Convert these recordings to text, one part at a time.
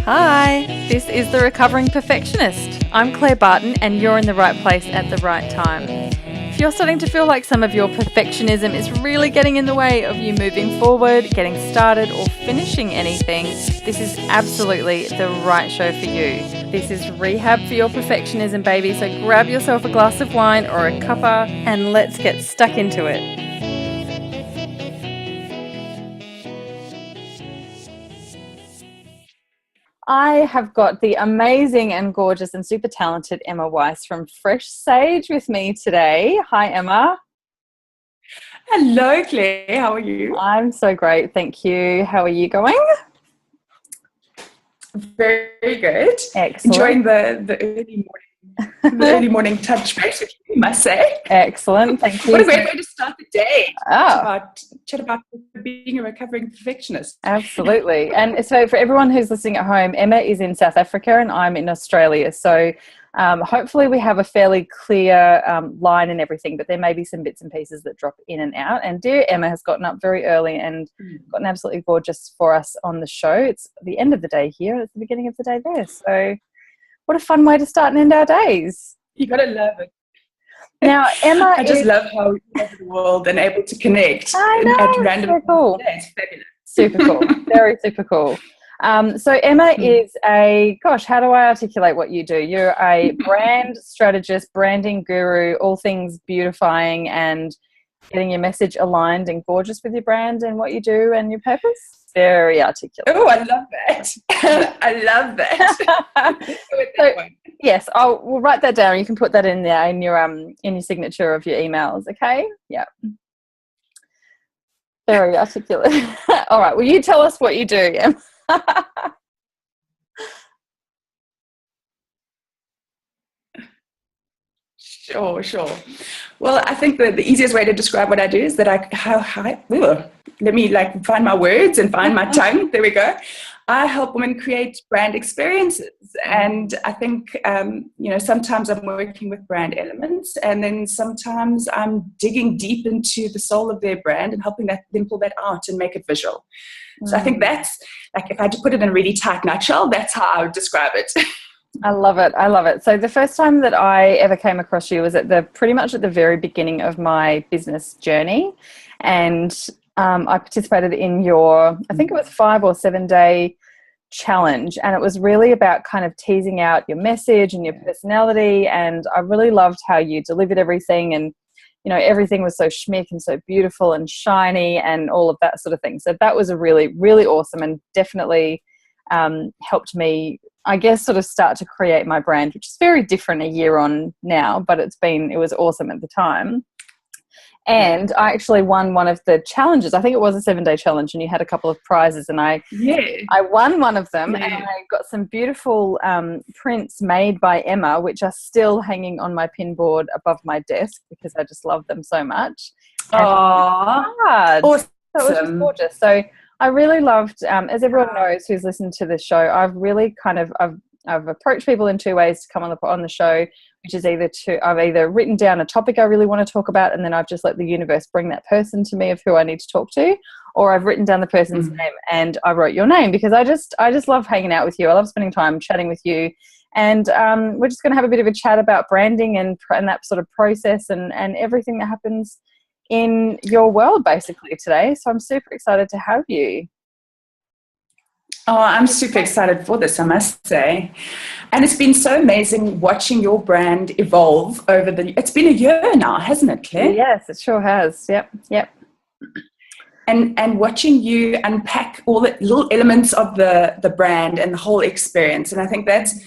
Hi, this is The Recovering Perfectionist. I'm Claire Barton and you're in the right place at the right time. If you're starting to feel like some of your perfectionism is really getting in the way of you moving forward, getting started or finishing anything, this is absolutely the right show for you. This is rehab for your perfectionism, baby, so grab yourself a glass of wine or a cuppa and let's get stuck into it. I have got the amazing and gorgeous and super talented Emma Weise from Fresh Sage with me today. Hi, Emma. Hello, Claire. How are you? I'm so great, thank you. How are you going? Very good. Excellent. Enjoying the early morning touch base with you, I must say. Excellent, thank you. What a great way to start the day. Oh. Chat about being a recovering perfectionist. Absolutely. And so for everyone who's listening at home, Emma is in South Africa and I'm in Australia. So hopefully we have a fairly clear line and everything, but there may be some bits and pieces that drop in and out. And dear Emma has gotten up very early and gotten absolutely gorgeous for us on the show. It's the end of the day here. It's the beginning of the day there. So what a fun way to start and end our days. You got to love it. Now, Emma, I just love how we're over the world and able to connect at random times. Cool. It's fabulous. Super cool. Very super cool. So Emma is how do I articulate what you do? You're a brand strategist, branding guru, all things beautifying and getting your message aligned and gorgeous with your brand and what you do and your purpose. Very articulate. Oh, I love that. I love that. Yes, we'll write that down. You can put that in there in your signature of your emails. Okay. Yeah. Very articulate. All right. Well, you tell us what you do, Em. Sure. Well, I think the easiest way to describe what I do is that let me find my words and find my tongue. There we go. I help women create brand experiences. And I think, sometimes I'm working with brand elements and then sometimes I'm digging deep into the soul of their brand and helping them pull that out and make it visual. So I think that's, if I had to put it in a really tight nutshell, that's how I would describe it. I love it. So the first time that I ever came across you was pretty much at the very beginning of my business journey. And I participated in your, I think it was 5 or 7 day challenge. And it was really about kind of teasing out your message and your personality. And I really loved how you delivered everything. And, everything was so schmick and so beautiful and shiny and all of that sort of thing. So that was a really, really awesome and definitely helped me, I guess, sort of start to create my brand, which is very different a year on now, but it was awesome at the time. And I actually won one of the challenges. I think it was a 7-day challenge and you had a couple of prizes and I won one of them and I got some beautiful prints made by Emma, which are still hanging on my pin board above my desk because I just love them so much. Awesome. So it was just gorgeous. So I really loved, as everyone knows who's listened to this show, I've really I've approached people in 2 ways to come on the show, which is I've either written down a topic I really want to talk about and then I've just let the universe bring that person to me of who I need to talk to, or I've written down the person's name and I wrote your name because I just love hanging out with you. I love spending time chatting with you. And we're just going to have a bit of a chat about branding and that sort of process and everything that happens in your world basically today. So I'm super excited to have you. Oh, I'm super excited for this, I must say. And it's been so amazing watching your brand evolve it's been a year now, hasn't it, Claire? Yes, it sure has. Yep. And watching you unpack all the little elements of the brand and the whole experience. And I think that's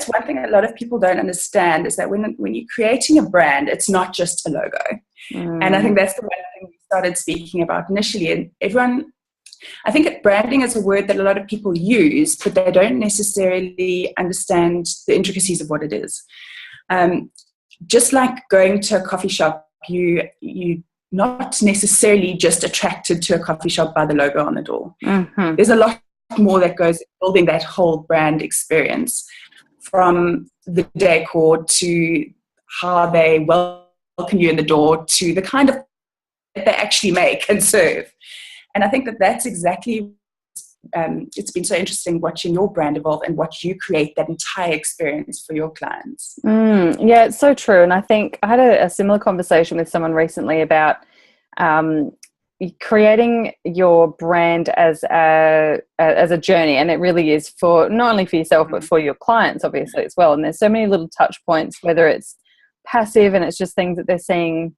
one thing a lot of people don't understand is that when you're creating a brand, it's not just a logo. And I think that's the one thing we started speaking about initially. And I think branding is a word that a lot of people use, but they don't necessarily understand the intricacies of what it is. Just like going to a coffee shop, you not necessarily just attracted to a coffee shop by the logo on the door. There's a lot more that goes in building that whole brand experience, from the decor to how they welcome you in the door to the kind of that they actually make and serve. And I think that that's exactly it's been so interesting watching your brand evolve and watch you create that entire experience for your clients. Yeah, it's so true. And I think I had a similar conversation with someone recently about creating your brand as a journey, and it really is for not only for yourself but for your clients obviously as well. And there's so many little touch points, whether it's passive and it's just things that they're seeing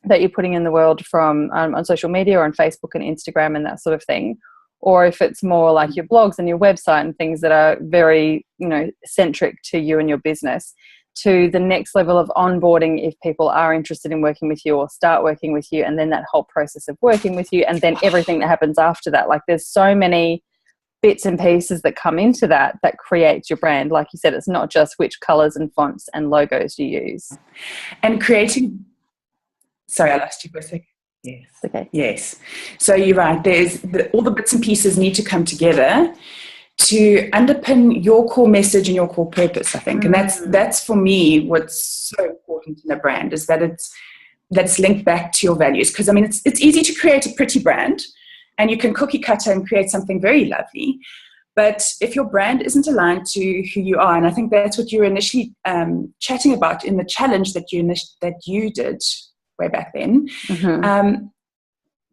that you're putting in the world from on social media or on Facebook and Instagram and that sort of thing, or if it's more like your blogs and your website and things that are very, you know, centric to you and your business, to the next level of onboarding if people are interested in working with you or start working with you, and then that whole process of working with you, and then everything that happens after that. Like, there's so many bits and pieces that come into that creates your brand. Like you said, it's not just which colors and fonts and logos you use. And creating... Sorry, I lost you for a second. Yes. Okay. Yes. So you're right. There's all the bits and pieces need to come together to underpin your core message and your core purpose, I think. And that's for me what's so important in a brand, is that it's linked back to your values. Because I mean, it's easy to create a pretty brand, and you can cookie cutter and create something very lovely. But if your brand isn't aligned to who you are, and I think that's what you were initially chatting about in the challenge that you did way back then,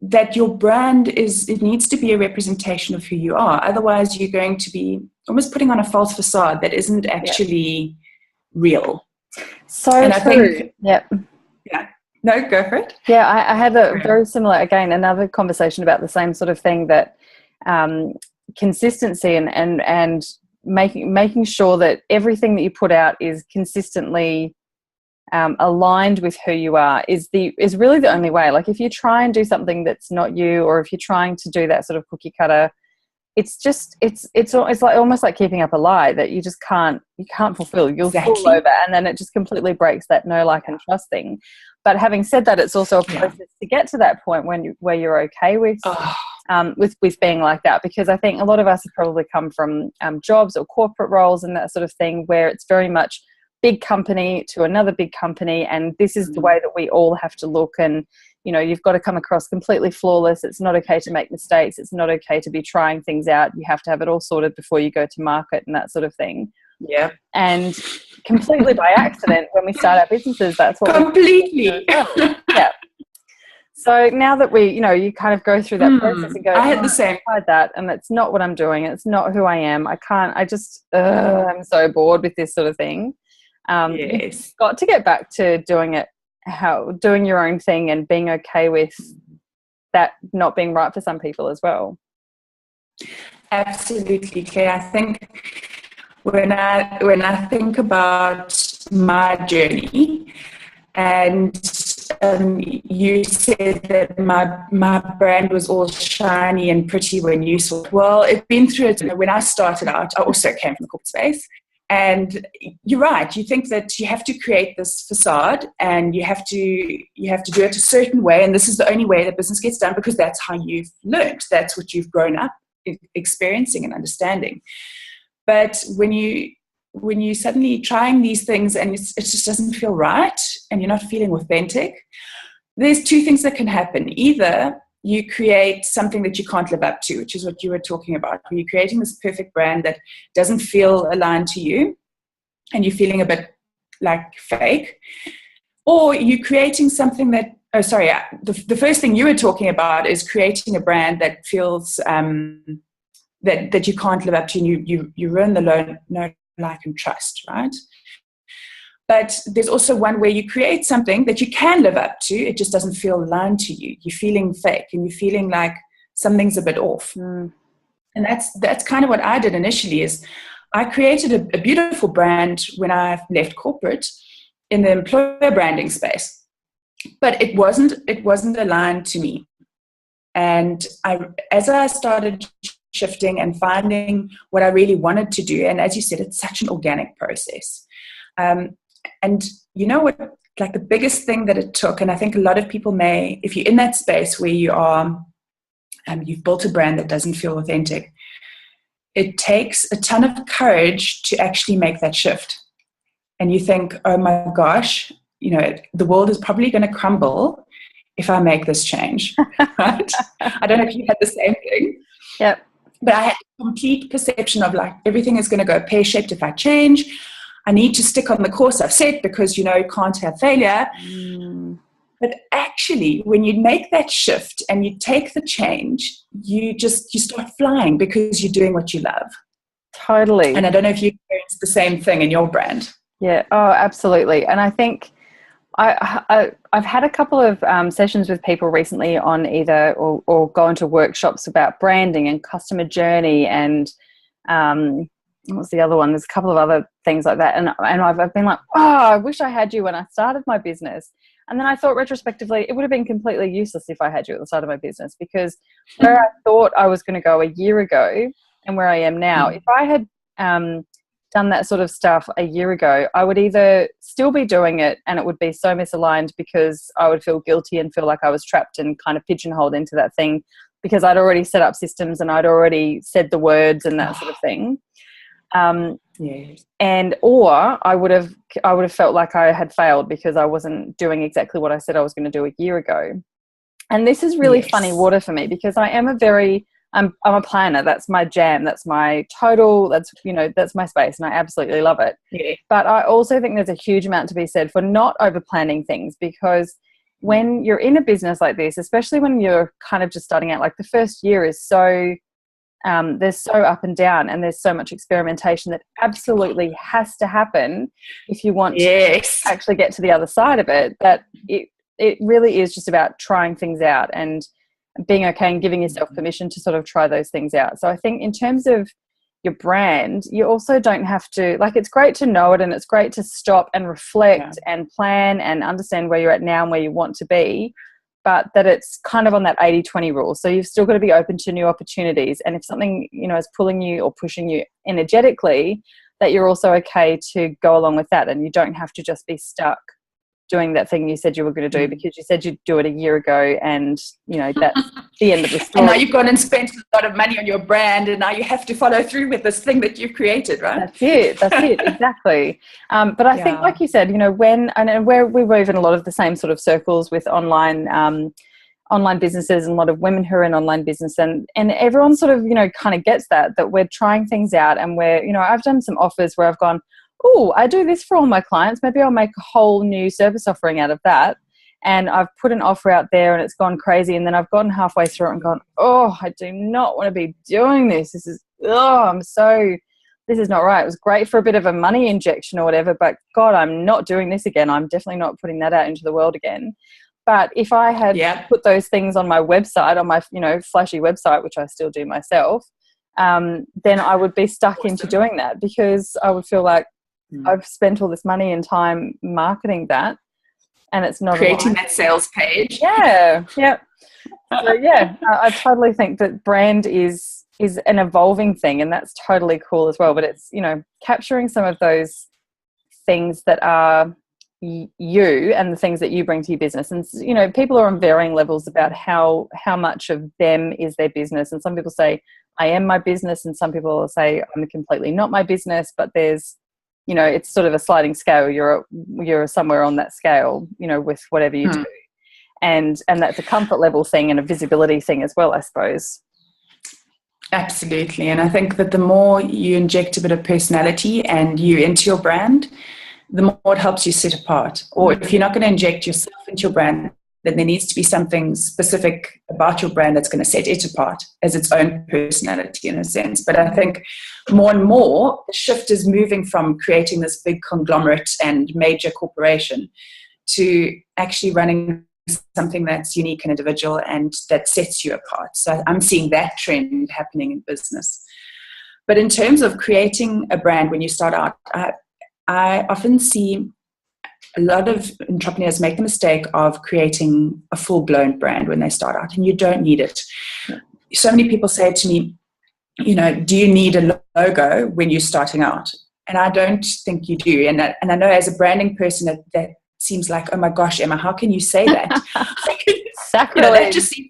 that your brand it needs to be a representation of who you are. Otherwise, you're going to be almost putting on a false facade that isn't actually real. So and true. I think, yeah. No, go for it. Yeah, I had a very similar, again, another conversation about the same sort of thing, that consistency and making sure that everything that you put out is consistently aligned with who you are is really the only way. Like, if you try and do something that's not you, or if you're trying to do that sort of cookie cutter, it's like almost like keeping up a lie that you can't fulfill. You'll fall over, and then it just completely breaks that know, like, and trust thing. But having said that, it's also a process to get to that point where you're okay with being like that, because I think a lot of us have probably come from jobs or corporate roles and that sort of thing, where it's very much big company to another big company, and this is the way that we all have to look. And, you know, you've got to come across completely flawless. It's not okay to make mistakes. It's not okay to be trying things out. You have to have it all sorted before you go to market and that sort of thing. Yeah. And completely by accident, when we start our businesses, that's what completely. Yeah. So now that you kind of go through that process and go, I had the same. I tried that, and it's not what I'm doing. It's not who I am. I'm so bored with this sort of thing. You've got to get back to doing your own thing and being okay with that not being right for some people as well. Absolutely, Claire. I think when I think about my journey, and you said that my brand was all shiny and pretty when you saw it. Well, it's been through it. When I started out, I also came from the corporate space. And you're right. You think that you have to create this facade, and you have to do it a certain way, and this is the only way that business gets done, because that's how you've learned. That's what you've grown up experiencing and understanding. But when you suddenly trying these things and it just doesn't feel right, and you're not feeling authentic, there's two things that can happen. Either you create something that you can't live up to, which is what you were talking about. You're creating this perfect brand that doesn't feel aligned to you, and you're feeling a bit like fake. Or you're creating something that, the first thing you were talking about is creating a brand that feels that you can't live up to, and you ruin the know, like, and trust, right? But there's also one where you create something that you can live up to. It just doesn't feel aligned to you. You're feeling fake, and you're feeling like something's a bit off. And that's kind of what I did initially. Is I created a beautiful brand when I left corporate in the employer branding space, but it wasn't aligned to me. And as I started shifting and finding what I really wanted to do, and as you said, it's such an organic process. And you know what, like, the biggest thing that it took, and I think a lot of people may, if you're in that space where you are, you've built a brand that doesn't feel authentic, it takes a ton of courage to actually make that shift. And you think, oh my gosh, the world is probably going to crumble if I make this change, right? I don't know if you had the same thing. Yep. But I had a complete perception of like everything is going to go pear-shaped if I change. I need to stick on the course I've set because, you can't have failure. But actually, when you make that shift and you take the change, you start flying because you're doing what you love. Totally. And I don't know if you experienced the same thing in your brand. Yeah. Oh, absolutely. And I think I've had a couple of sessions with people recently on either or gone to workshops about branding and customer journey and what's the other one? There's a couple of other things like that. And I've been like, I wish I had you when I started my business. And then I thought retrospectively, it would have been completely useless if I had you at the start of my business, because where I thought I was going to go a year ago and where I am now, if I had done that sort of stuff a year ago, I would either still be doing it and it would be so misaligned because I would feel guilty and feel like I was trapped and kind of pigeonholed into that thing because I'd already set up systems and I'd already said the words and that sort of thing. Yes. And or I would have felt like I had failed because I wasn't doing exactly what I said I was going to do a year ago. And this is really funny water for me because I am I'm a planner. That's my jam. That's my total. That's my space, and I absolutely love it. Yeah. But I also think there's a huge amount to be said for not over planning things, because when you're in a business like this, especially when you're kind of just starting out, like the first year is so there's so up and down, and there's so much experimentation that absolutely has to happen if you want to actually get to the other side of it. That it really is just about trying things out and being okay and giving yourself permission to sort of try those things out. So I think in terms of your brand, you also don't have to, like, it's great to know it and it's great to stop and reflect and plan and understand where you're at now and where you want to be, but that it's kind of on that 80-20 rule. So you've still got to be open to new opportunities. And if something, is pulling you or pushing you energetically, that you're also okay to go along with that. And you don't have to just be stuck doing that thing you said you were going to do because you said you'd do it a year ago, and that's the end of the story. And now you've gone and spent a lot of money on your brand, and now you have to follow through with this thing that you've created, right? That's it exactly. But I think, like you said, where we move in a lot of the same sort of circles with online businesses, and a lot of women who are in online business, and everyone sort of kind of gets that we're trying things out, and we're I've done some offers where I've gone, I do this for all my clients. Maybe I'll make a whole new service offering out of that. And I've put an offer out there and it's gone crazy. And then I've gotten halfway through it and gone, I do not want to be doing this. This is not right. It was great for a bit of a money injection or whatever, but God, I'm not doing this again. I'm definitely not putting that out into the world again. But if I had put those things on my website, on my, flashy website, which I still do myself, then I would be stuck into doing that, because I would feel like I've spent all this money and time marketing that, and it's not creating that sales page. So I totally think that brand is an evolving thing, and that's totally cool as well. But it's capturing some of those things that are you and the things that you bring to your business, and people are on varying levels about how much of them is their business. And some people say I am my business, and some people say I'm completely not my business. But there's it's sort of a sliding scale. You're somewhere on that scale, with whatever you do. And that's a comfort level thing and a visibility thing as well, I suppose. Absolutely. And I think that the more you inject a bit of personality and you into your brand, the more it helps you sit apart. Or if you're not going to inject yourself into your brand, then there needs to be something specific about your brand that's going to set it apart as its own personality, in a sense. But I think more and more, the shift is moving from creating this big conglomerate and major corporation to actually running something that's unique and individual and that sets you apart. So I'm seeing that trend happening in business. But in terms of creating a brand when you start out, I often see a lot of entrepreneurs make the mistake of creating a full-blown brand when they start out, and you don't need it. So many people say to me, do you need a logo when you're starting out? And I don't think you do. And I know as a branding person that seems like, oh my gosh, Emma, how can you say that? Sacrilege. That just seems,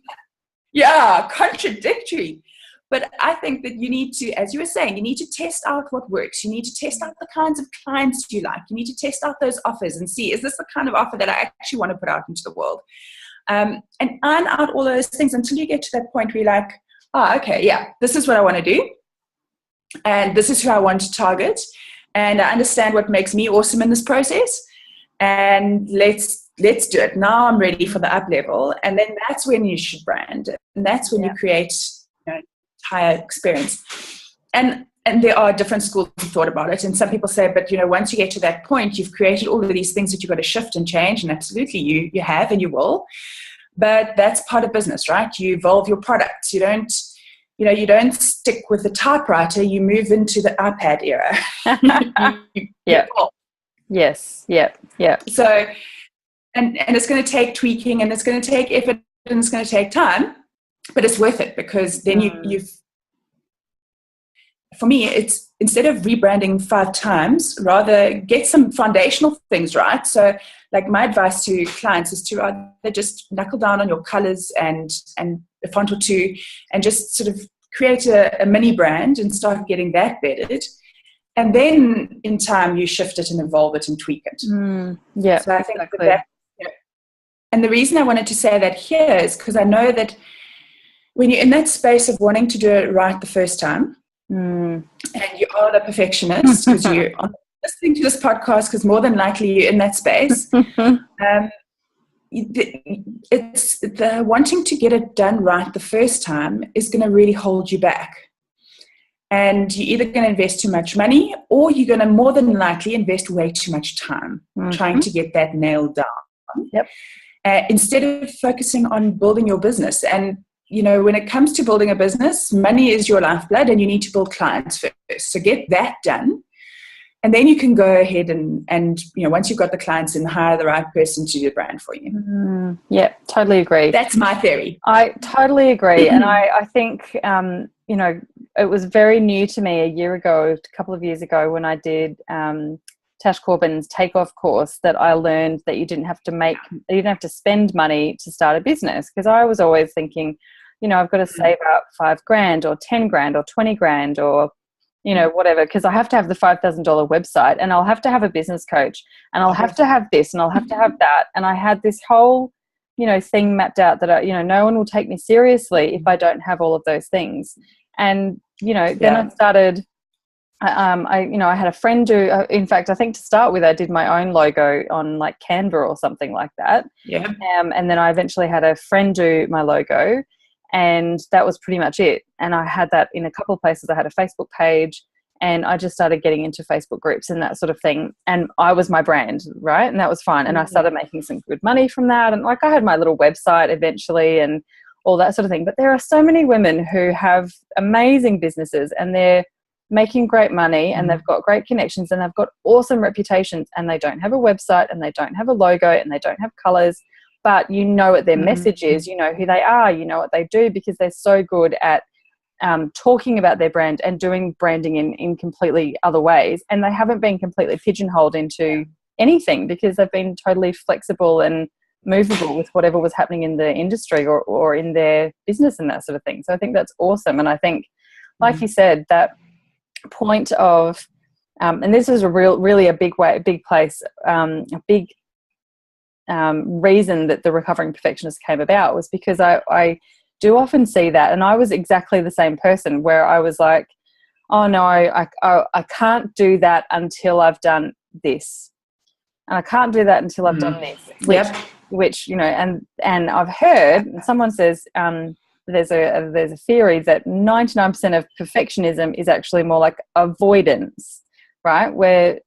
contradictory. But I think that you need to, as you were saying, you need to test out what works. You need to test out the kinds of clients you like. You need to test out those offers and see, is this the kind of offer that I actually want to put out into the world? And iron out all those things until you get to that point where you're like, Okay, yeah, this is what I want to do. And this is who I want to target. And I understand what makes me awesome in this process. And let's do it. Now I'm ready for the up level. And then that's when you should brand. And that's when you create higher experience. And there are different schools of thought about it. And some people say, but once you get to that point, you've created all of these things that you've got to shift and change. And absolutely you have and you will. But that's part of business, right? You evolve your products. You don't stick with the typewriter, you move into the iPad era. Yeah. Yes. Yeah. Yeah. So, and it's going to take tweaking, and it's going to take effort, and it's going to take time, but it's worth it, because then you've, for me, it's instead of rebranding 5 times, rather get some foundational things right. So like my advice to clients is to rather just knuckle down on your colors and a font or two, and just sort of create a mini brand and start getting that bedded. And then in time you shift it and evolve it and tweak it. Yeah. So I think that and the reason I wanted to say that here is because I know that when you're in that space of wanting to do it right the first time, and you are the perfectionist because you're listening to this podcast, because more than likely you're in that space, it's the wanting to get it done right the first time is going to really hold you back. And you're either going to invest too much money, or you're going to more than likely invest way too much time trying to get that nailed down. Yep. Instead of focusing on building your business. And when it comes to building a business, money is your lifeblood, and you need to build clients first. So get that done. And then you can go ahead and once you've got the clients in, hire the right person to do the brand for you. Yeah, totally agree. That's my theory. I totally agree. And I think, it was very new to me a couple of years ago, when I did Tash Corbin's Takeoff course, that I learned that you didn't have to spend money to start a business. Because I was always thinking, I've got to save up $5,000 or 10 grand or 20 grand or whatever, because I have to have the $5,000 website, and I'll have to have a business coach, and I'll have to have this, and I'll have to have that. And I had this whole, thing mapped out that, no one will take me seriously if I don't have all of those things. And, then I started, I had a friend who, in fact, I think to start with, I did my own logo on like Canva or something like that. Yeah. And then I eventually had a friend do my logo. And that was pretty much it. And I had that in a couple of places. I had a Facebook page, and I just started getting into Facebook groups and that sort of thing. And I was my brand, right? And that was fine. And I started making some good money from that. And like I had my little website eventually and all that sort of thing. But there are so many women who have amazing businesses, and they're making great money, and they've got great connections, and they've got awesome reputations, and they don't have a website, and they don't have a logo, and they don't have colors. But what their message is, who they are, what they do, because they're so good at talking about their brand and doing branding in completely other ways. And they haven't been completely pigeonholed into anything, because they've been totally flexible and movable with whatever was happening in the industry or in their business and that sort of thing. So I think that's awesome. And I think, like you said, that point of, and this is really a big place, a big reason that the Recovering Perfectionist came about was because I do often see that, and I was exactly the same person, where I was like, oh no, I can't do that until I've done this, and I can't do that until I've done this, which and I've heard someone says there's a theory that 99% of perfectionism is actually more like avoidance, right? We're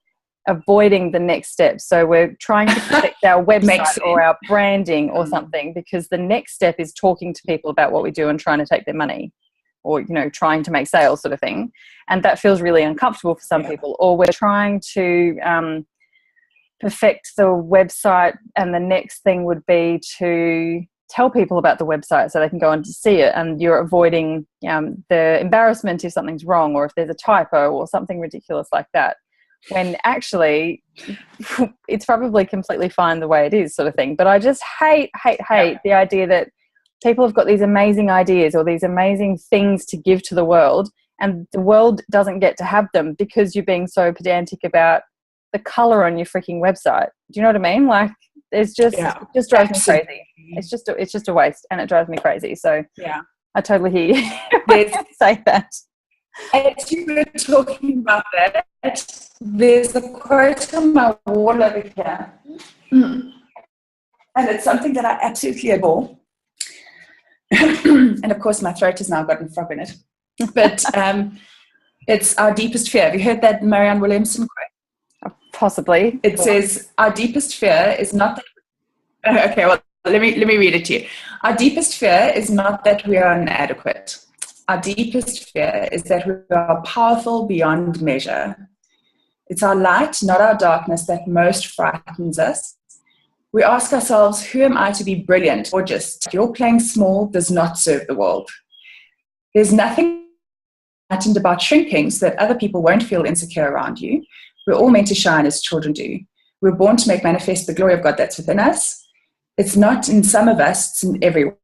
avoiding the next step. So we're trying to protect our website or our branding or something, because the next step is talking to people about what we do and trying to take their money, or trying to make sales, sort of thing. And that feels really uncomfortable for some people. Or we're trying to perfect the website, and the next thing would be to tell people about the website so they can go on to see it, and you're avoiding the embarrassment if something's wrong, or if there's a typo or something ridiculous like that, when actually it's probably completely fine the way it is, sort of thing. But I just hate the idea that people have got these amazing ideas or these amazing things to give to the world, and the world doesn't get to have them because you're being so pedantic about the color on your freaking website. Do you know what I mean? Like, it's just, it just drives me crazy. It's just a waste, and it drives me crazy. So I totally hear you when There's, you say that. as you were talking about that, there's a quote on my wall over here. And it's something that I absolutely adore. And of course, my throat has now gotten frog in it. But it's our deepest fear. Have you heard that Marianne Williamson quote? Possibly. It says, our deepest fear is not that... Okay, well, let me read it to you. Our deepest fear is not that we are inadequate. Our deepest fear is that we are powerful beyond measure. It's our light, not our darkness, that most frightens us. We ask ourselves, who am I to be brilliant or just? Your playing small does not serve the world. There's nothing frightened about shrinking so that other people won't feel insecure around you. We're all meant to shine as children do. We're born to make manifest the glory of God that's within us. It's not in some of us, it's in everyone.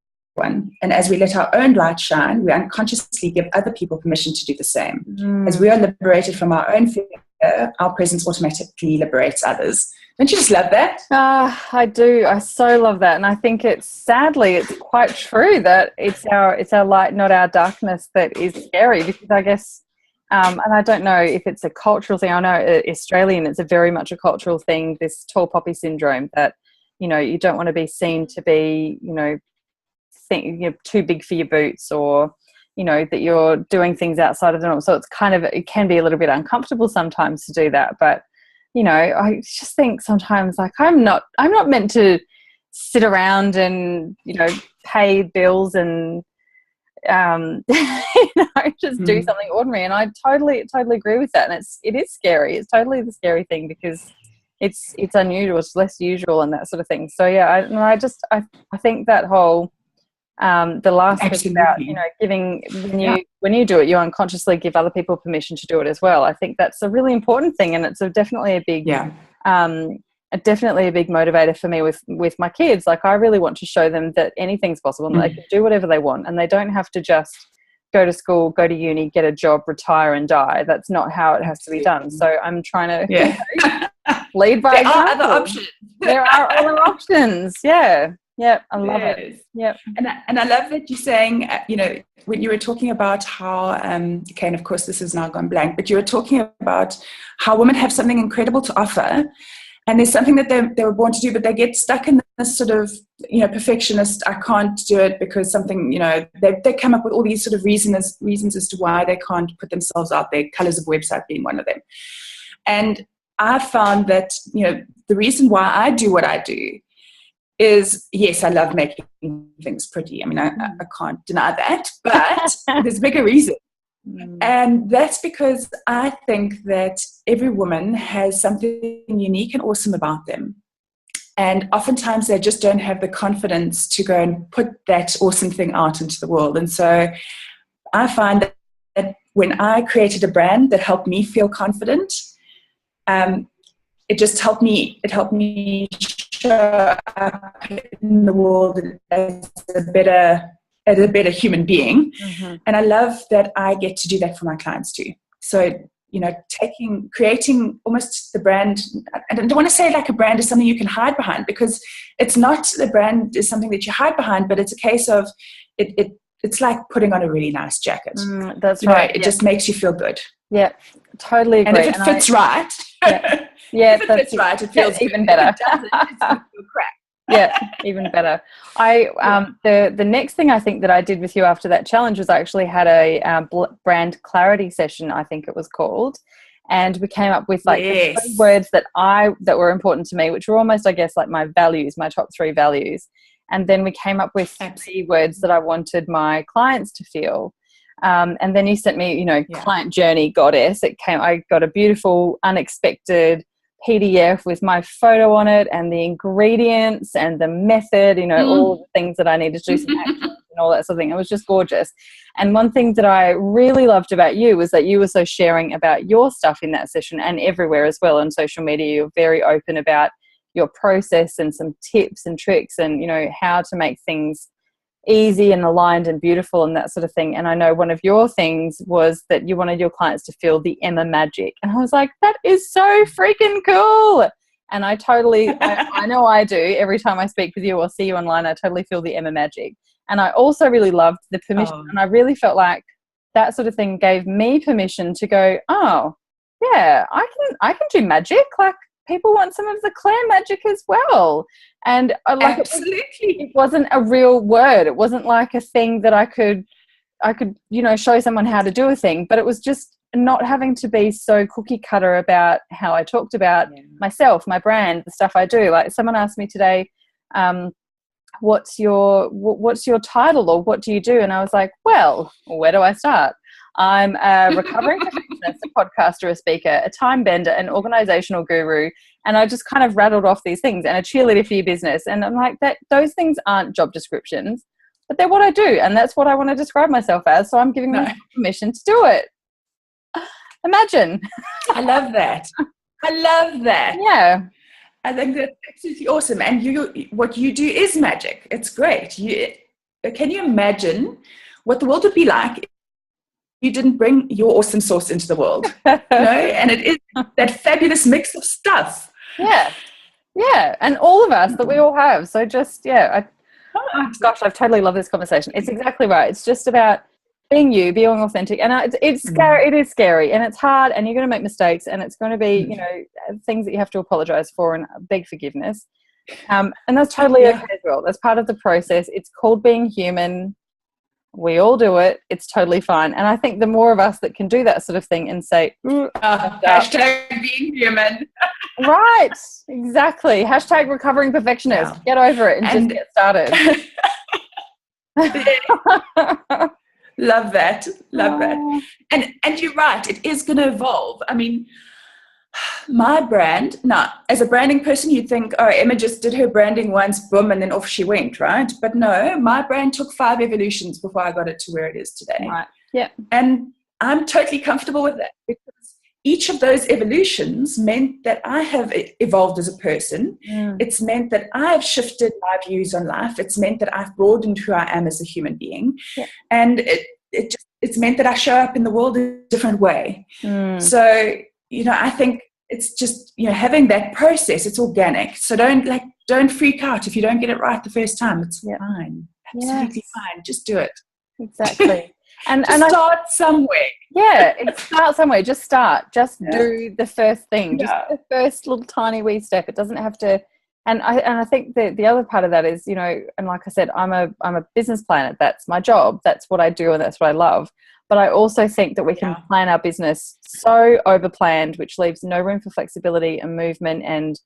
And as we let our own light shine, we unconsciously give other people permission to do the same. As we are liberated from our own fear, our presence automatically liberates others. Don't you just love that? I do. I so love that. And I think it's quite true that it's our light, not our darkness, that is scary, because I guess, and I don't know if it's a cultural thing. I know Australian, it's a very much a cultural thing, this tall poppy syndrome, that, you don't want to be seen to be, you're too big for your boots, or, that you're doing things outside of the norm. So it can be a little bit uncomfortable sometimes to do that. But, I just think sometimes, like, I'm not meant to sit around and, pay bills and, just do something ordinary. And I totally agree with that. And it is scary. It's totally the scary thing, because it's unusual, it's less usual and that sort of thing. So yeah, I think that whole, the last bit about, giving, when you do it, you unconsciously give other people permission to do it as well. I think that's a really important thing, and it's definitely a big, definitely a big motivator for me with my kids. Like, I really want to show them that anything's possible, and they can do whatever they want, and they don't have to just go to school, go to uni, get a job, retire and die. That's not how it has to be done. So I'm trying to lead by example. There are other options. There are other options. Yeah. Yeah, I love it. Yeah, and I love that you're saying, when you were talking about how, and of course this has now gone blank, but you were talking about how women have something incredible to offer, and there's something that they were born to do, but they get stuck in this sort of, perfectionist, I can't do it because something, they come up with all these sort of reasons as to why they can't put themselves out there, colors of website being one of them. And I found that, the reason why I do what I do is, yes, I love making things pretty. I mean, I can't deny that, but there's a bigger reason. And that's because I think that every woman has something unique and awesome about them. And oftentimes they just don't have the confidence to go and put that awesome thing out into the world. And so I find that when I created a brand that helped me feel confident, it just helped me show up in the world as a better human being. And I love that I get to do that for my clients too. So, creating almost the brand, I don't want to say like a brand is something you can hide behind, because it's not, the brand is something that you hide behind, but it's a case of it's like putting on a really nice jacket. That's right. It just makes you feel good. Yeah, totally agree. And if it fits right, if it fits right, it feels even better. If it doesn't, it's going to feel crap. Yeah, even better. The next thing I think that I did with you after that challenge was I actually had a brand clarity session, I think it was called, and we came up with like the 3 words that were important to me, which were almost, I guess, like my values, my top 3 values. And then we came up with 3 words that I wanted my clients to feel. And then you sent me, client journey goddess. I got a beautiful, unexpected PDF with my photo on it and the ingredients and the method, all the things that I needed to do, some actions and all that sort of thing. It was just gorgeous. And one thing that I really loved about you was that you were so sharing about your stuff in that session, and everywhere as well on social media. You're very open about your process and some tips and tricks and, how to make things easy and aligned and beautiful and that sort of thing. And I know one of your things was that you wanted your clients to feel the Emma magic. And I was like, that is so freaking cool. And I totally, I know I do. Every time I speak with you or see you online, I totally feel the Emma magic. And I also really loved the permission. Oh. And I really felt like that sort of thing gave me permission to go, oh, yeah, I can do magic. Like, people want some of the Claire magic as well. And Absolutely. it wasn't a real word. It wasn't like a thing that I could, show someone how to do a thing, but it was just not having to be so cookie cutter about how I talked about myself, my brand, the stuff I do. Like, someone asked me today, what's your title, or what do you do? And I was like, well, where do I start? I'm a recovering perfectionist, a podcaster, a speaker, a time bender, an organizational guru. And I just kind of rattled off these things, and a cheerleader for your business. And I'm like, those things aren't job descriptions, but they're what I do. And that's what I want to describe myself as. So I'm giving myself permission to do it. Imagine. I love that. Yeah. I think that's absolutely awesome. And what you do is magic. It's great. Can you imagine what the world would be like if you didn't bring your awesome sauce into the world? And it is that fabulous mix of stuff. Yeah. And all of us that we all have. So just, gosh, I've totally loved this conversation. It's exactly right. It's just about being you, being authentic. And it's scary. It is scary, and it's hard, and you're going to make mistakes, and it's going to be, things that you have to apologize for and beg forgiveness. And that's totally okay as well. That's part of the process. It's called being human. We all do it. It's totally fine. And I think the more of us that can do that sort of thing and say, hashtag being human. Right. Exactly. Hashtag recovering perfectionist. Get over it and just get started. Love that. And you're right. It is going to evolve. I mean, my brand, now, as a branding person, you'd think, oh, Emma just did her branding once, boom, and then off she went, right? But no, my brand took 5 evolutions before I got it to where it is today. Right. Yeah. And I'm totally comfortable with that, because each of those evolutions meant that I have evolved as a person. It's meant that I've shifted my views on life. It's meant that I've broadened who I am as a human being. Yeah. And it's meant that I show up in the world in a different way. So, I think it's just, having that process, it's organic. So don't freak out if you don't get it right the first time. It's fine. Absolutely fine. Just do it. Exactly. And start somewhere. Yeah, start somewhere. Just start. Just do the first thing. Just the first little tiny wee step. It doesn't have to. And I think the other part of that is, and like I said, I'm a business planner. That's my job. That's what I do, and that's what I love. But I also think that we can plan our business so over-planned, which leaves no room for flexibility and movement and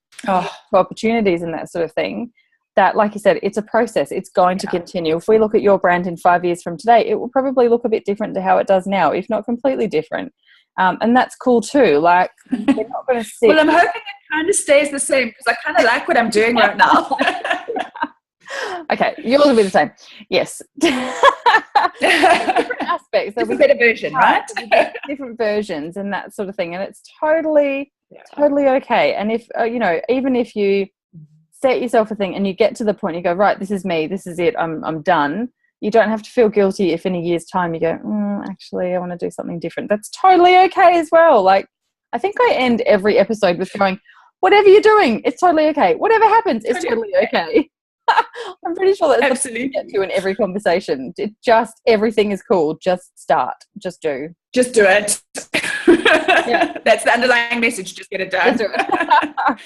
opportunities and that sort of thing. That, like you said, it's a process. It's going to continue. If we look at your brand in 5 years from today, it will probably look a bit different to how it does now, if not completely different. And that's cool too. Like, we're not going to sit. Well, I'm hoping it kind of stays the same, because I kind of like what I'm doing right now. Okay, yours will be the same. Yes. Different aspects. There's a better version, right? Different versions and that sort of thing. And it's totally okay. And if, even if you set yourself a thing and you get to the point, you go, right, this is me, this is it, I'm done. You don't have to feel guilty if in a year's time you go, actually, I want to do something different. That's totally okay as well. Like, I think I end every episode with going, whatever you're doing, it's totally okay. Whatever happens, it's totally okay. I'm pretty sure that's absolutely what we get to in every conversation. Everything is cool. Just start. Just do. Just do it. That's the underlying message. Just get it done. Just do it.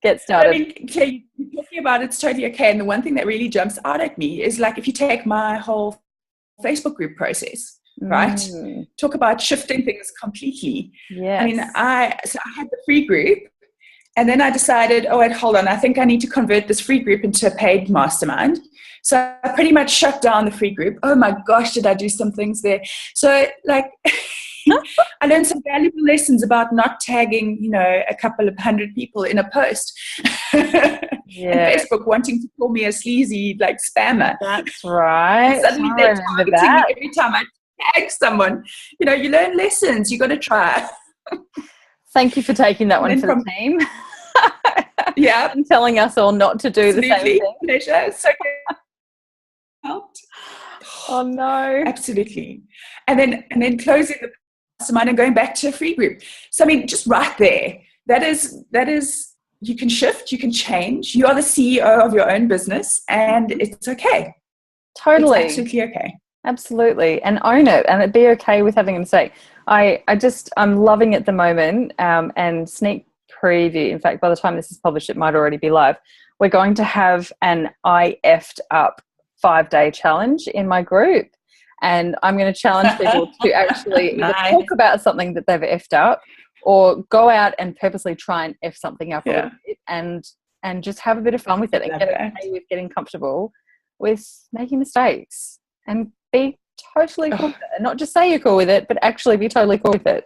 Get started. I mean, Claire, you're talking about it's totally okay. And the one thing that really jumps out at me is, like, if you take my whole Facebook group process, right? Talk about shifting things completely. Yes. I mean, I had the free group, and then I decided, oh, wait, hold on, I think I need to convert this free group into a paid mastermind. So I pretty much shut down the free group. Oh my gosh, did I do some things there? So, like, I learned some valuable lessons about not tagging, a couple of 100 people in a post. And Facebook wanting to call me a sleazy, like, spammer. That's right. And suddenly they're targeting me every time I tag someone. You learn lessons. You got to try. Thank you for taking that one for the team. And telling us all not to do the same thing. Pleasure. So helped. Oh no. Absolutely. And then closing the mastermind and going back to a free group. So I mean, just right there, that is you can shift, you can change. You are the CEO of your own business, and it's okay. Totally. It's absolutely okay. Absolutely. And own it, and be okay with having a mistake. I'm loving it at the moment, and sneak preview. In fact, by the time this is published, it might already be live. We're going to have an I effed up 5-day challenge in my group. And I'm going to challenge people to actually either talk about something that they've effed up, or go out and purposely try and F something up a little bit, and just have a bit of fun with it, and get okay with getting comfortable with making mistakes, and be totally cool with it. And not just say you're cool with it, but actually be totally cool with it.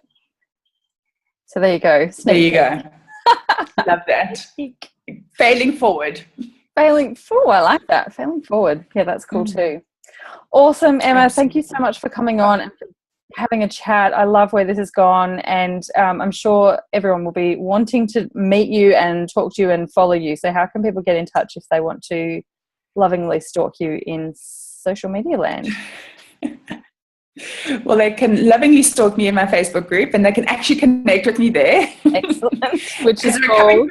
So there you go. There you go. Love that. Failing forward. Failing forward. I like that. Failing forward. Yeah, that's cool too. Awesome, Emma. Absolutely. Thank you so much for coming on and for having a chat. I love where this has gone, and I'm sure everyone will be wanting to meet you and talk to you and follow you. So how can people get in touch if they want to lovingly stalk you in social media land? Well, they can lovingly stalk me in my Facebook group, and they can actually connect with me there. Excellent. Which is called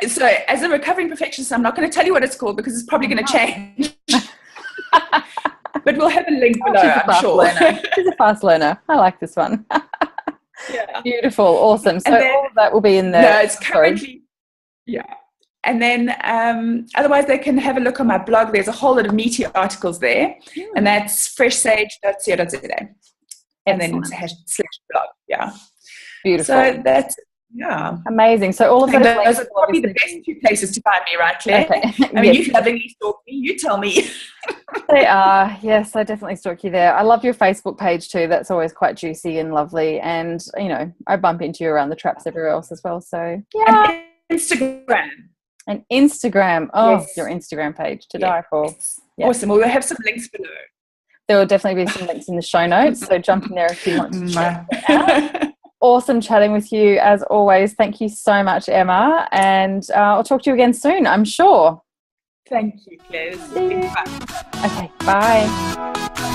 so as a recovering perfectionist, I'm not going to tell you what it's called because it's probably going to change. But we'll have a link below, I'm sure. She's a fast learner. I like this one. Yeah. Beautiful. Awesome. So then, all of that will be in there. No, it's currently, yeah. And then otherwise they can have a look on my blog. There's a whole lot of meaty articles there. And that's freshsage.co.za. And then /blog. Yeah. Beautiful. So that's, yeah. Amazing. So all of those links are probably the best 2 places to find me, right, Claire? Okay. I mean, you lovingly stalk me. You tell me. They are. Yes, I definitely stalk you there. I love your Facebook page too. That's always quite juicy and lovely. And, you know, I bump into you around the traps everywhere else as well. So, yeah. And Instagram. And Instagram. Oh, yes. Your Instagram page to die for. Yes. Awesome. Well, we'll have some links below. There will definitely be some links in the show notes. So jump in there if you want to check it out. Awesome chatting with you as always. Thank you so much, Emma. And I'll talk to you again soon, I'm sure. Thank you, Claire. This has been fun. Okay, bye.